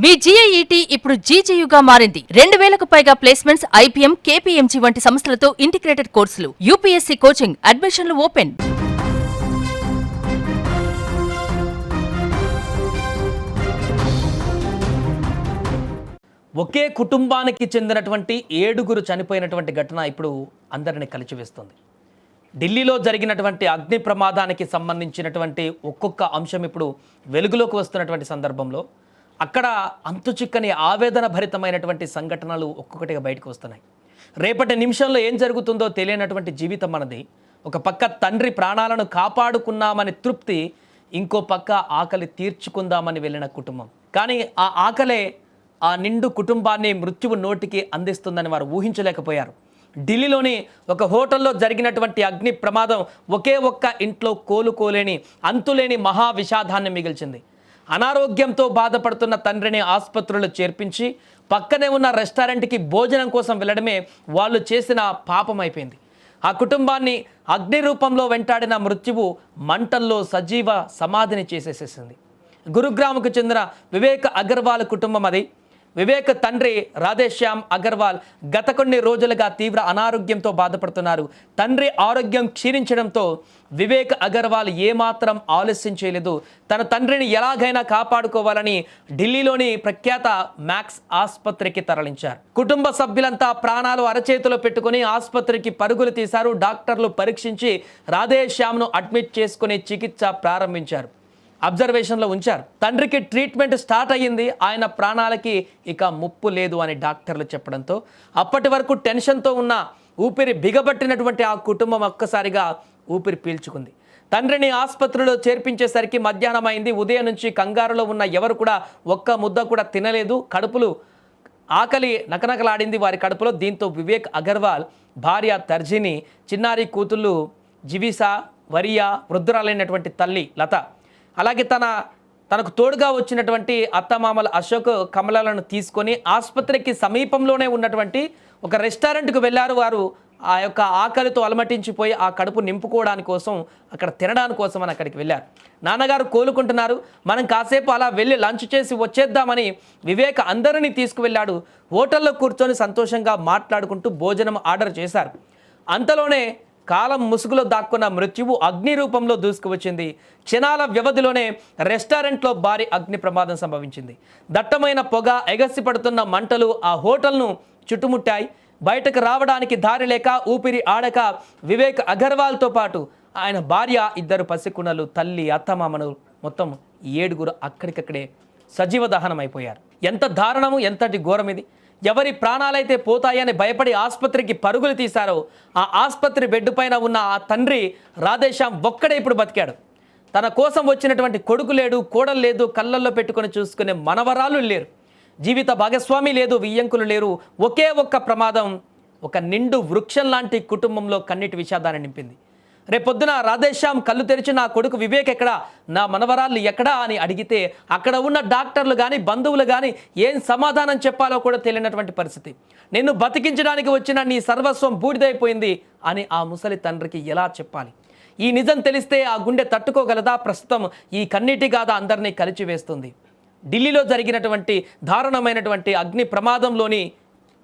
మీ జీఐఈటీ ఇప్పుడు జీజేయుగా మారింది. 2000కు పైగా ప్లేస్మెంట్స్, ఐపీఎం, కేపీఎంజీ వంటి సంస్థలతో ఇంటిగ్రేటెడ్ కోర్సులు. యూపీఎస్సీ కోచింగ్, అడ్మిషన్లు ఓపెన్. ఒకే కుటుంబానికి చెందినటువంటి 7గురు చనిపోయినటువంటి ఘటన ఇప్పుడు అందరిని కలిచివేస్తుంది. ఢిల్లీలో జరిగినటువంటి అగ్ని ప్రమాదానికి సంబంధించినటువంటి ఒక్కొక్క అంశం ఇప్పుడు వెలుగులోకి వస్తున్నటువంటి సందర్భంలో అక్కడ అంతుచిక్కని ఆవేదన భరితమైనటువంటి సంఘటనలు ఒక్కొక్కటిగా బయటకు వస్తున్నాయి. రేపటి నిమిషంలో ఏం జరుగుతుందో తెలియనటువంటి జీవితం మనది. ఒక పక్క తండ్రి ప్రాణాలను కాపాడుకున్నామని తృప్తి, ఇంకో పక్క ఆకలి తీర్చుకుందామని వెళ్ళిన కుటుంబం. కానీ ఆ ఆకలే ఆ నిండు కుటుంబాన్ని మృత్యువు నోటికి అందిస్తుందని వారు ఊహించలేకపోయారు. ఢిల్లీలోని ఒక హోటల్లో జరిగినటువంటి అగ్ని ప్రమాదం ఒకే ఒక్క ఇంట్లో కోలుకోలేని అంతులేని మహా విషాదాన్ని మిగిల్చింది. అనారోగ్యంతో బాధపడుతున్న తండ్రిని ఆసుపత్రిలో చేర్పించి పక్కనే ఉన్న రెస్టారెంట్కి భోజనం కోసం వెళ్ళడమే వాళ్ళు చేసిన పాపం అయిపోయింది. ఆ కుటుంబాన్ని అగ్ని రూపంలో వెంటాడిన మృత్యువు మంటల్లో సజీవ సమాధిని చేసేసేసింది. గురుగ్రామ్కు చెందిన వివేక్ అగర్వాల్ కుటుంబం అది. వివేక్ తండ్రి రాధేశ్యామ్ అగర్వాల్ గత కొన్ని రోజులుగా తీవ్ర అనారోగ్యంతో బాధపడుతున్నారు. తండ్రి ఆరోగ్యం క్షీణించడంతో వివేక్ అగర్వాల్ ఏమాత్రం ఆలస్యం చేయలేదు. తన తండ్రిని ఎలాగైనా కాపాడుకోవాలని ఢిల్లీలోని ప్రఖ్యాత మ్యాక్స్ ఆసుపత్రికి తరలించారు. కుటుంబ సభ్యులంతా ప్రాణాలు అరచేతిలో పెట్టుకుని ఆసుపత్రికి పరుగులు తీశారు. డాక్టర్లు పరీక్షించి రాధేశ్యామ్ను అడ్మిట్ చేసుకుని చికిత్స ప్రారంభించారు. అబ్జర్వేషన్లో ఉంచారు. తండ్రికి ట్రీట్మెంట్ స్టార్ట్ అయ్యింది. ఆయన ప్రాణాలకి ఇక ముప్పు లేదు అని డాక్టర్లు చెప్పడంతో అప్పటి వరకు టెన్షన్తో ఉన్న ఊపిరి బిగబట్టినటువంటి ఆ కుటుంబం ఒక్కసారిగా ఊపిరి పీల్చుకుంది. తండ్రిని ఆసుపత్రిలో చేర్పించేసరికి మధ్యాహ్నం అయింది. ఉదయం నుంచి కంగారులో ఉన్న ఎవరు కూడా ఒక్క ముద్ద కూడా తినలేదు. కడుపులు ఆకలి నకనకలాడింది వారి కడుపులో. దీంతో వివేక్ అగర్వాల్ భార్య తర్జిని, చిన్నారి కూతుళ్ళు జివిసా, వరియా, వృద్ధురాలైనటువంటి తల్లి లత, అలాగే తనకు తోడుగా వచ్చినటువంటి అత్తమామల అశోక్, కమలాలను తీసుకొని ఆసుపత్రికి సమీపంలోనే ఉన్నటువంటి ఒక రెస్టారెంట్కు వెళ్ళారు. వారు ఆ యొక్క ఆకలితో అలమటించిపోయి ఆ కడుపు నింపుకోవడానికి కోసం, అక్కడ తినడానికి కోసం అని అక్కడికి వెళ్ళారు. నాన్నగారు కోలుకుంటున్నారు, మనం కాసేపు అలా వెళ్ళి లంచ్ చేసి వచ్చేద్దామని వివేక్ అందరినీ తీసుకువెళ్ళాడు. హోటల్లో కూర్చొని సంతోషంగా మాట్లాడుకుంటూ భోజనం ఆర్డర్ చేశారు. అంతలోనే కాలం ముసుగులో దాక్కున్న మృత్యువు అగ్ని రూపంలో దూసుకువచ్చింది. క్షణాల వ్యవధిలోనే రెస్టారెంట్లో భారీ అగ్ని ప్రమాదం సంభవించింది. దట్టమైన పొగ, ఎగసిపడుతున్న మంటలు ఆ హోటల్ను చుట్టుముట్టాయి. బయటకు రావడానికి దారి లేక, ఊపిరి ఆడక వివేక్ అగర్వాల్తో పాటు ఆయన భార్య, 2 పసికుణలు, తల్లి, అత్తమామను మొత్తం 7గురు అక్కడికక్కడే సజీవ దహనం అయిపోయారు. ఎంత దారుణము, ఎంతటి ఘోరం ఇది! ఎవరి ప్రాణాలైతే పోతాయని భయపడి ఆసుపత్రికి పరుగులు తీశారో ఆ ఆసుపత్రి బెడ్ పైన ఉన్న ఆ తండ్రి రాధేశ్యామ్ ఒక్కడే ఇప్పుడు బతికాడు. తన కోసం వచ్చినటువంటి కొడుకు లేడు, కోడలు లేదు, కళ్ళల్లో పెట్టుకొని చూసుకునే మనవరాలు లేరు, జీవిత భాగస్వామి లేదు, వియ్యంకులు లేరు. ఒకే ఒక్క ప్రమాదం ఒక నిండు వృక్షం లాంటి కుటుంబంలో కన్నీటి విషాదాన్ని నింపింది. రేపొద్దున రాధేశ్యామ్ కళ్ళు తెరిచి నా కొడుకు వివేక్ ఎక్కడా, నా మనవరాళ్ళు ఎక్కడా అని అడిగితే అక్కడ ఉన్న డాక్టర్లు కానీ, బంధువులు కానీ ఏం సమాధానం చెప్పాలో కూడా తెలియనటువంటి పరిస్థితి. నిన్ను బతికించడానికి వచ్చిన నీ సర్వస్వం బూడిదైపోయింది అని ఆ ముసలి తండ్రికి ఎలా చెప్పాలి? ఈ నిజం తెలిస్తే ఆ గుండె తట్టుకోగలదా? ప్రస్తుతం ఈ కన్నీటి గాథ అందరినీ కలిచివేస్తుంది. ఢిల్లీలో జరిగినటువంటి దారుణమైనటువంటి అగ్ని ప్రమాదంలోని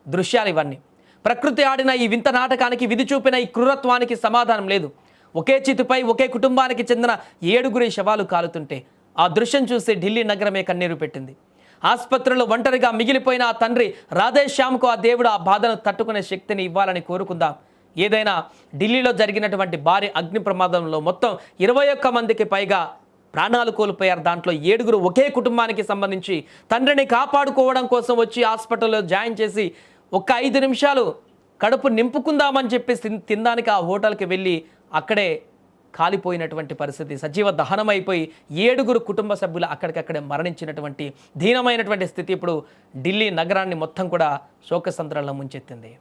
దృశ్యాలు ఇవన్నీ. ప్రకృతి ఆడిన ఈ వింత నాటకానికి, విధి చూపిన ఈ క్రూరత్వానికి సమాధానం లేదు. ఒకే చితిపై ఒకే కుటుంబానికి చెందిన 7గురి శవాలు కాలుతుంటే ఆ దృశ్యం చూసి ఢిల్లీ నగరమే కన్నీరు పెట్టింది. ఆసుపత్రిలో ఒంటరిగా మిగిలిపోయిన ఆ తండ్రి రాధేశ్యామ్కు ఆ దేవుడు ఆ బాధను తట్టుకునే శక్తిని ఇవ్వాలని కోరుకుందాం. ఏదైనా ఢిల్లీలో జరిగినటువంటి భారీ అగ్ని ప్రమాదంలో మొత్తం 21 మందికి పైగా ప్రాణాలు కోల్పోయారు. దాంట్లో 7గురు ఒకే కుటుంబానికి సంబంధించి తండ్రిని కాపాడుకోవడం కోసం వచ్చి హాస్పిటల్లో జాయిన్ చేసి ఒక్క 5 నిమిషాలు కడుపు నింపుకుందామని చెప్పి తినడానికి ఆ హోటల్కి వెళ్ళి అక్కడే కాలిపోయినటువంటి పరిస్థితి. సజీవ దహనం అయిపోయి 7గురు కుటుంబ సభ్యులు అక్కడికక్కడే మరణించినటువంటి దీనమైనటువంటి స్థితి ఇప్పుడు ఢిల్లీ నగరాన్ని మొత్తం కూడా శోకసంద్రంలో ముంచెత్తింది.